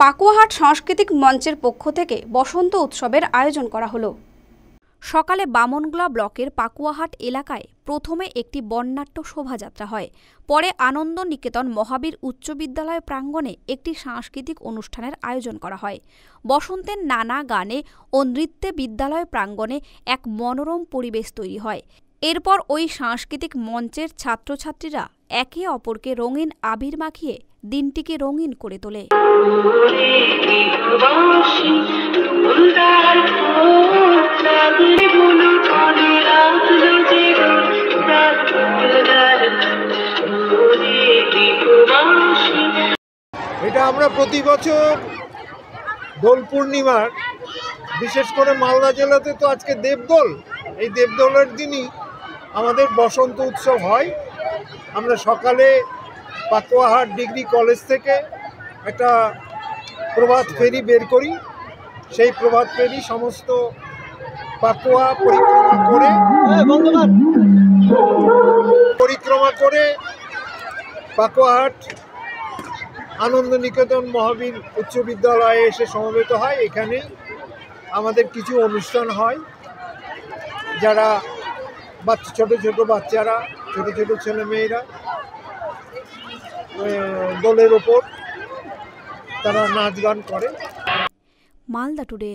পাকুয়াহাট সাংস্কৃতিক মঞ্চের পক্ষ থেকে বসন্ত উৎসবের আয়োজন করা হলো। সকালে বামনগোলা ব্লকের পাকুয়াহাট এলাকায় প্রথমে একটি বর্ণাঢ্য শোভাযাত্রা হয়। পরে আনন্দ নিকেতন মহাবীর উচ্চ বিদ্যালয় প্রাঙ্গণে একটি সাংস্কৃতিক অনুষ্ঠানের আয়োজন করা হয়। বসন্তের নানা গানে ও নৃত্যে বিদ্যালয় প্রাঙ্গণে এক মনোরম পরিবেশ তৈরি হয়। এরপর ওই সাংস্কৃতিক মঞ্চের ছাত্রছাত্রীরা একে অপরকে রঙিন আবির মাখিয়ে দিনটিকে রঙিন করে তোলে। এটা আমরা প্রতি বছর দোল পূর্ণিমার, বিশেষ করে মালদা জেলাতে তো আজকে দেবদোল, এই দেবদোলের দিনই আমাদের বসন্ত উৎসব হয়। আমরা সকালে পাকুয়াহাট ডিগ্রি কলেজ থেকে একটা প্রভাত ফেরি বের করি। সেই প্রভাত ফেরি সমস্ত পাকুয়া পরিক্রমা করে পাকুয়াহাট আনন্দ নিকেতন মহাবীর উচ্চ বিদ্যালয়ে এসে সমবেত হয়। এখানে আমাদের কিছু অনুষ্ঠান হয়, যারা ছোট ছোট বাচ্চারা, ছোট ছোট ছেলে মেয়েরা দোলের ওপর তারা নাচ গান করে। মালদা টুডে।